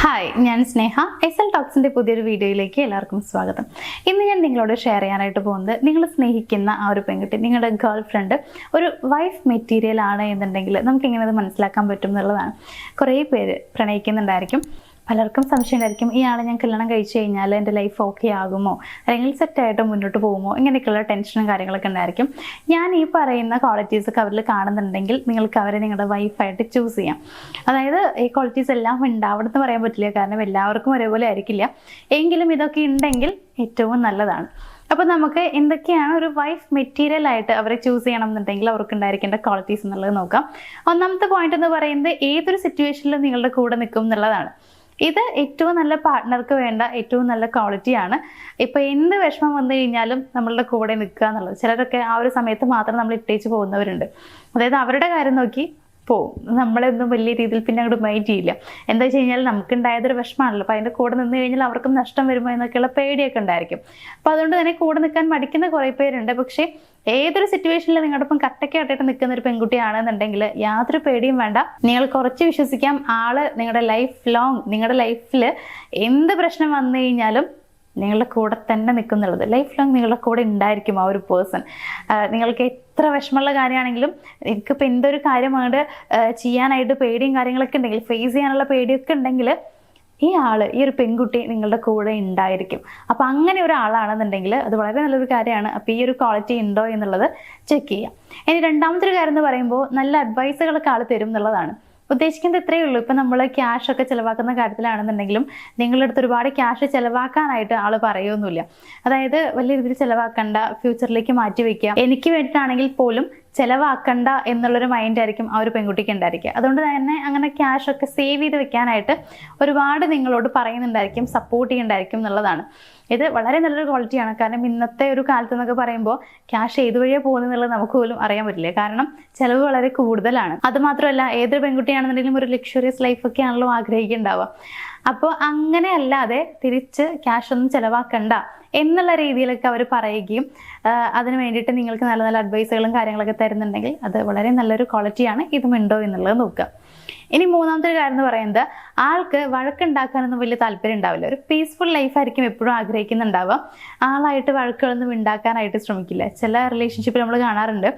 Hi, ഞാൻ സ്നേഹ. S L ടോക്സിൻ്റെ പുതിയൊരു വീഡിയോയിലേക്ക് എല്ലാവർക്കും സ്വാഗതം. ഇന്ന് ഞാൻ നിങ്ങളോട് ഷെയർ ചെയ്യാനായിട്ട് പോകുന്നത്, നിങ്ങൾ സ്നേഹിക്കുന്ന ആ ഒരു പെൺകുട്ടി, നിങ്ങളുടെ ഗേൾ ഫ്രണ്ട് ഒരു വൈഫ് മെറ്റീരിയൽ ആണ് എന്നുണ്ടെങ്കിൽ നമുക്ക് എങ്ങനെ അത് മനസ്സിലാക്കാൻ പറ്റും എന്നുള്ളതാണ്. കുറേ പേര് പ്രണയിക്കുന്നുണ്ടായിരിക്കും. പലർക്കും സംശയം ഉണ്ടായിരിക്കും, ഈ ആളെ ഞാൻ കല്യാണം കഴിച്ചു കഴിഞ്ഞാൽ എൻ്റെ ലൈഫ് ഓക്കെ ആകുമോ, അല്ലെങ്കിൽ സെറ്റായിട്ട് മുന്നോട്ട് പോകുമോ, ഇങ്ങനെയൊക്കെയുള്ള ടെൻഷനും കാര്യങ്ങളൊക്കെ ഉണ്ടായിരിക്കും. ഞാൻ ഈ പറയുന്ന ക്വാളിറ്റീസൊക്കെ അവരിൽ കാണുന്നുണ്ടെങ്കിൽ നിങ്ങൾക്ക് അവരെ നിങ്ങളുടെ വൈഫായിട്ട് ചൂസ് ചെയ്യാം. അതായത് ഈ ക്വാളിറ്റീസ് എല്ലാം ഉണ്ടാവണമെന്ന് പറയാൻ പറ്റില്ല, കാരണം എല്ലാവർക്കും ഒരേപോലെ ആയിരിക്കില്ല. എങ്കിലും ഇതൊക്കെ ഉണ്ടെങ്കിൽ ഏറ്റവും നല്ലതാണ്. അപ്പോൾ നമുക്ക് എന്തൊക്കെയാണ് ഒരു വൈഫ് മെറ്റീരിയൽ ആയിട്ട് അവരെ ചൂസ് ചെയ്യണം എന്നുണ്ടെങ്കിൽ അവർക്ക് ഉണ്ടായിരിക്കേണ്ട ക്വാളിറ്റീസ് എന്നുള്ളത് നോക്കാം. ഒന്നാമത്തെ പോയിന്റ് എന്ന് പറയുന്നത്, ഏതൊരു സിറ്റുവേഷനിലും നിങ്ങളുടെ കൂടെ നിൽക്കും എന്നുള്ളതാണ്. ഇത് ഏറ്റവും നല്ല പാർട്ട്ണർക്ക് വേണ്ട ഏറ്റവും നല്ല ക്വാളിറ്റിയാണ്. ഇപ്പോൾ എന്ത് വിഷമം വന്നു കഴിഞ്ഞാലും നമ്മളുടെ കൂടെ നിൽക്കുക എന്നുള്ളത്. ചിലരൊക്കെ ആ ഒരു സമയത്ത് മാത്രം നമ്മൾ ഇട്ടേച്ച് പോകുന്നവരുണ്ട്. അതായത് അവരുടെ കാര്യം നോക്കി പോവും, നമ്മളൊന്നും വലിയ രീതിയിൽ പിന്നെ അങ്ങോട്ട് മൈൻഡ് ചെയ്യില്ല. എന്താ വെച്ച് കഴിഞ്ഞാൽ നമുക്കുണ്ടായതൊരു വിഷമമാണല്ലോ, അപ്പോൾ അതിൻ്റെ കൂടെ നിന്ന് കഴിഞ്ഞാൽ അവർക്കും നഷ്ടം വരുമോ എന്നൊക്കെയുള്ള പേടിയൊക്കെ ഉണ്ടായിരിക്കും. അപ്പോൾ അതുകൊണ്ട് തന്നെ കൂടെ നിൽക്കാൻ മടിക്കുന്ന കുറേ പേരുണ്ട്. പക്ഷേ ഏതൊരു സിറ്റുവേഷനിൽ നിങ്ങളുടെ ഒപ്പം കട്ടയ്ക്കായിട്ട് നിൽക്കുന്ന ഒരു പെൺകുട്ടിയാണെന്നുണ്ടെങ്കിൽ യാതൊരു പേടിയും വേണ്ട. നിങ്ങൾ കുറച്ച് വിശ്വസിക്കാം, ആള് നിങ്ങളുടെ ലൈഫ് ലോങ്, നിങ്ങളുടെ ലൈഫിൽ എന്ത് പ്രശ്നം വന്നു കഴിഞ്ഞാലും നിങ്ങളുടെ കൂടെ തന്നെ നിൽക്കുന്നുള്ളത്. ലൈഫ് ലോങ് നിങ്ങളുടെ കൂടെ ഉണ്ടായിരിക്കും ആ ഒരു പേഴ്സൺ. നിങ്ങൾക്ക് എത്ര വിഷമമുള്ള കാര്യമാണെങ്കിലും, എനിക്കിപ്പോൾ എന്തൊരു കാര്യം അങ്ങോട്ട് ചെയ്യാനായിട്ട് പേടിയും കാര്യങ്ങളൊക്കെ ഉണ്ടെങ്കിൽ, ഫേസ് ചെയ്യാനുള്ള പേടിയൊക്കെ ഉണ്ടെങ്കിൽ, ഈ ആള്, ഈ ഒരു പെൺകുട്ടി നിങ്ങളുടെ കൂടെ ഉണ്ടായിരിക്കും. അപ്പം അങ്ങനെ ഒരാളാണെന്നുണ്ടെങ്കിൽ അത് വളരെ നല്ലൊരു കാര്യമാണ്. അപ്പോൾ ഈ ഒരു ക്വാളിറ്റി ഉണ്ടോ എന്നുള്ളത് ചെക്ക് ചെയ്യാം. ഇനി രണ്ടാമത്തെ ഒരു കാര്യം എന്ന് പറയുമ്പോൾ, നല്ല അഡ്വൈസുകളൊക്കെ ആൾ തരും എന്നുള്ളതാണ്. ഉദ്ദേശിക്കുന്നത് ഇത്രയേ ഉള്ളൂ. ഇപ്പം നമ്മൾ ക്യാഷ് ഒക്കെ ചിലവാക്കുന്ന കാര്യത്തിലാണെന്നുണ്ടെങ്കിലും നിങ്ങളുടെ അടുത്ത് ഒരുപാട് ക്യാഷ് ചിലവാക്കാനായിട്ട് ആൾ പറയുമൊന്നുമില്ല. അതായത് വലിയ രീതിയിൽ ചിലവാക്കണ്ട, ഫ്യൂച്ചറിലേക്ക് മാറ്റി വയ്ക്കുക, എനിക്ക് വേണ്ടിയിട്ടാണെങ്കിൽ പോലും ചിലവാക്കണ്ട എന്നുള്ളൊരു മൈൻഡ് ആയിരിക്കും ആ ഒരു പെൺകുട്ടിക്ക് ഉണ്ടായിരിക്കുക. അതുകൊണ്ട് തന്നെ അങ്ങനെ ക്യാഷ് ഒക്കെ സേവ് ചെയ്ത് വെക്കാനായിട്ട് ഒരുപാട് നിങ്ങളോട് പറയുന്നുണ്ടായിരിക്കും, സപ്പോർട്ട് ചെയ്യുന്നുണ്ടായിരിക്കും എന്നുള്ളതാണ്. ഇത് വളരെ നല്ലൊരു ക്വാളിറ്റിയാണ്. കാരണം ഇന്നത്തെ ഒരു കാലത്ത് എന്നൊക്കെ പറയുമ്പോൾ ക്യാഷ് ഏത് വഴിയാണ് പോകുന്നത് നമുക്ക് പോലും അറിയാൻ പറ്റില്ല. കാരണം ചിലവ് വളരെ കൂടുതലാണ്. അതുമാത്രമല്ല, ഏതൊരു പെൺകുട്ടിയാണെന്നുണ്ടെങ്കിലും ഒരു ലക്ഷറിയസ് ലൈഫൊക്കെ ആണല്ലോ ആഗ്രഹിക്കുന്നുണ്ടാവുക. അപ്പോൾ അങ്ങനെ അല്ലാതെ തിരിച്ച് ക്യാഷ് ഒന്നും ചിലവാക്കണ്ട എന്നുള്ള രീതിയിലൊക്കെ അവർ പറയുകയും അതിന് വേണ്ടിയിട്ട് നിങ്ങൾക്ക് നല്ല നല്ല അഡ്വൈസുകളും കാര്യങ്ങളൊക്കെ തരുന്നുണ്ടെങ്കിൽ അത് വളരെ നല്ലൊരു ക്വാളിറ്റിയാണ്. ഇതുമുണ്ടോ എന്നുള്ളത് നോക്കുക. ഇനി മൂന്നാമത്തെ ഒരു കാര്യം എന്ന് പറയുന്നത്, ആൾക്ക് വഴക്കുണ്ടാക്കാനൊന്നും വലിയ താല്പര്യം ഉണ്ടാവില്ല. ഒരു പീസ്ഫുൾ ലൈഫായിരിക്കും എപ്പോഴും ആഗ്രഹിക്കുന്നുണ്ടാവുക. ആളായിട്ട് വഴക്കുകളൊന്നും ഉണ്ടാക്കാനായിട്ട് ശ്രമിക്കില്ല. ചില റിലേഷൻഷിപ്പിൽ നമ്മൾ കാണാറുണ്ട്,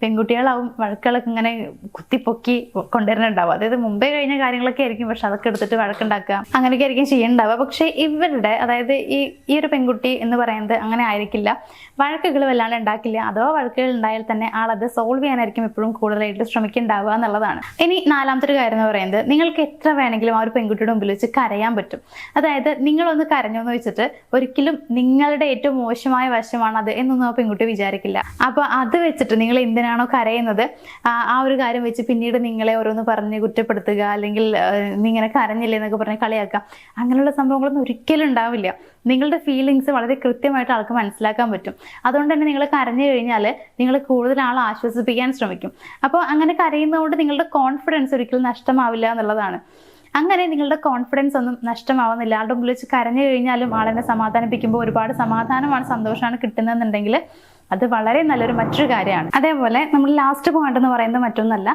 പെൺകുട്ടികളാവും വഴക്കുകളൊക്കെ ഇങ്ങനെ കുത്തിപ്പൊക്കി കൊണ്ടുവരുന്നുണ്ടാവും. അതായത് മുമ്പേ കഴിഞ്ഞ കാര്യങ്ങളൊക്കെ ആയിരിക്കും, പക്ഷെ അതൊക്കെ എടുത്തിട്ട് വഴക്കുണ്ടാക്കുക, അങ്ങനെയൊക്കെ ആയിരിക്കും ചെയ്യുന്നുണ്ടാവുക. പക്ഷേ ഇവരുടെ, അതായത് ഈ ഒരു പെൺകുട്ടി എന്ന് പറയുന്നത് അങ്ങനെ ആയിരിക്കില്ല. വഴക്കുകൾ വല്ലാണ്ട് ഉണ്ടാക്കില്ല. അഥവാ വഴക്കുകൾ ഉണ്ടായാൽ തന്നെ ആളത് സോൾവ് ചെയ്യാനായിരിക്കും എപ്പോഴും കൂടുതലായിട്ട് ശ്രമിക്കുന്നുണ്ടാവുക എന്നുള്ളതാണ്. ഇനി നാലാമത്തെ ഒരു കാര്യം എന്ന് പറയുന്നത്, നിങ്ങൾക്ക് എത്ര വേണമെങ്കിലും ആ ഒരു പെൺകുട്ടിയുടെ മുമ്പിൽ വെച്ച് കരയാൻ പറ്റും. അതായത് നിങ്ങളൊന്ന് കരഞ്ഞു എന്ന് വെച്ചിട്ട് ഒരിക്കലും നിങ്ങളുടെ ഏറ്റവും മോശമായ വശമാണ് അത് എന്നൊന്നും ആ പെൺകുട്ടി വിചാരിക്കില്ല. അപ്പോൾ അത് വെച്ചിട്ട് നിങ്ങൾ എന്തിനാണോ കരയുന്നത്, ആ ഒരു കാര്യം വെച്ച് പിന്നീട് നിങ്ങളെ ഓരോന്ന് പറഞ്ഞ് കുറ്റപ്പെടുത്തുക, അല്ലെങ്കിൽ നീ ഇങ്ങനെ കരഞ്ഞില്ലേ എന്നൊക്കെ പറഞ്ഞ് കളിയാക്കുക, അങ്ങനെയുള്ള സംഭവങ്ങളൊന്നും ഒരിക്കലും ഉണ്ടാവില്ല. നിങ്ങളുടെ ഫീലിങ്സ് വളരെ കൃത്യമായിട്ട് ആൾക്ക് മനസ്സിലാക്കാൻ പറ്റും. അതുകൊണ്ട് തന്നെ നിങ്ങൾ കരഞ്ഞു കഴിഞ്ഞാൽ നിങ്ങൾ കൂടുതൽ ആളെ ആശ്വസിപ്പിക്കാൻ ശ്രമിക്കും. അപ്പോൾ അങ്ങനെ കരയുന്നതുകൊണ്ട് നിങ്ങളുടെ കോൺഫിഡൻസ് ഒരിക്കലും നഷ്ടമാവില്ല എന്നുള്ളതാണ്. അങ്ങനെ നിങ്ങളുടെ കോൺഫിഡൻസ് ഒന്നും നഷ്ടമാവുന്നില്ല. ആളുടെ മുമ്പിൽ വെച്ച് കരഞ്ഞു കഴിഞ്ഞാലും ആളെന്നെ സമാധാനിപ്പിക്കുമ്പോൾ ഒരുപാട് സമാധാനമാണ്, സന്തോഷമാണ് കിട്ടുന്നതെന്നുണ്ടെങ്കിൽ അത് വളരെ നല്ലൊരു മറ്റൊരു കാര്യമാണ്. അതേപോലെ നമ്മൾ ലാസ്റ്റ് പോയിന്റ് എന്ന് പറയുന്നത് മറ്റൊന്നല്ല,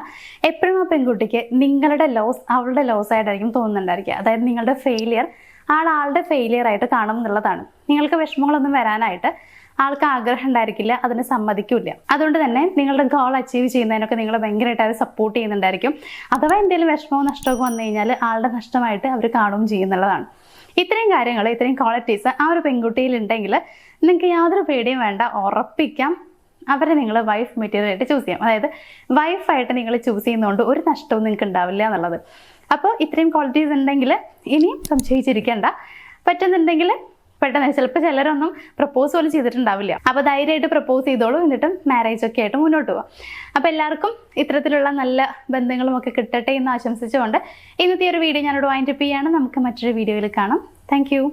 എപ്പോഴും ആ പെൺകുട്ടിക്ക് നിങ്ങളുടെ ലോസ് അവളുടെ ലോസ് ആയിട്ടായിരിക്കും തോന്നുന്നുണ്ടായിരിക്കുക. അതായത് നിങ്ങളുടെ ഫെയിലിയർ ആളുടെ ഫെയിലിയർ ആയിട്ട് കാണും എന്നുള്ളതാണ്. നിങ്ങൾക്ക് വിഷമങ്ങളൊന്നും വരാനായിട്ട് ആൾക്ക് ആഗ്രഹം ഉണ്ടായിരിക്കില്ല, അതിന് സമ്മതിക്കില്ല. അതുകൊണ്ട് തന്നെ നിങ്ങളുടെ ഗോൾ അച്ചീവ് ചെയ്യുന്നതിനൊക്കെ നിങ്ങൾ ഭയങ്കരമായിട്ട് അവർ സപ്പോർട്ട് ചെയ്യുന്നുണ്ടായിരിക്കും. അഥവാ എന്തെങ്കിലും വിഷമമോ നഷ്ടമൊക്കെ വന്നു കഴിഞ്ഞാൽ ആളുടെ നഷ്ടമായിട്ട് അവർ കാണുകയും ചെയ്യുന്നുള്ളതാണ്. ഇത്രയും കാര്യങ്ങൾ, ഇത്രയും ക്വാളിറ്റീസ് ആ ഒരു പെൺകുട്ടിയിൽ ഉണ്ടെങ്കിൽ നിങ്ങൾക്ക് യാതൊരു പേടിയും വേണ്ട, ഉറപ്പിക്കാം അവരെ നിങ്ങൾ വൈഫ് മെറ്റീരിയൽ ആയിട്ട് ചൂസ് ചെയ്യാം. അതായത് വൈഫായിട്ട് നിങ്ങൾ ചൂസ് ചെയ്യുന്നതുകൊണ്ട് ഒരു നഷ്ടവും നിങ്ങൾക്ക് ഉണ്ടാവില്ല എന്നുള്ളത്. അപ്പോൾ ഇത്രയും ക്വാളിറ്റീസ് ഉണ്ടെങ്കിൽ ഇനിയും സംശയിച്ചിരിക്കേണ്ട. പറ്റുന്നുണ്ടെങ്കിൽ പെട്ടെന്ന്, ചിലപ്പോൾ ചിലരൊന്നും പ്രപ്പോസ് പോലും ചെയ്തിട്ടുണ്ടാവില്ല. അപ്പോൾ ധൈര്യമായിട്ട് പ്രപ്പോസ് ചെയ്തോളൂ, എന്നിട്ടും മാരേജ് ഒക്കെ ആയിട്ട് മുന്നോട്ട് പോവാം. അപ്പോൾ എല്ലാവർക്കും ഇത്തരത്തിലുള്ള നല്ല ബന്ധങ്ങളും ഒക്കെ കിട്ടട്ടെ എന്ന് ആശംസിച്ചുകൊണ്ട് ഇന്നത്തെ ഒരു വീഡിയോ ഞാനിവിടെ വൈൻഡപ്പ് ചെയ്യാണ്. നമുക്ക് മറ്റൊരു വീഡിയോയിൽ കാണാം. താങ്ക്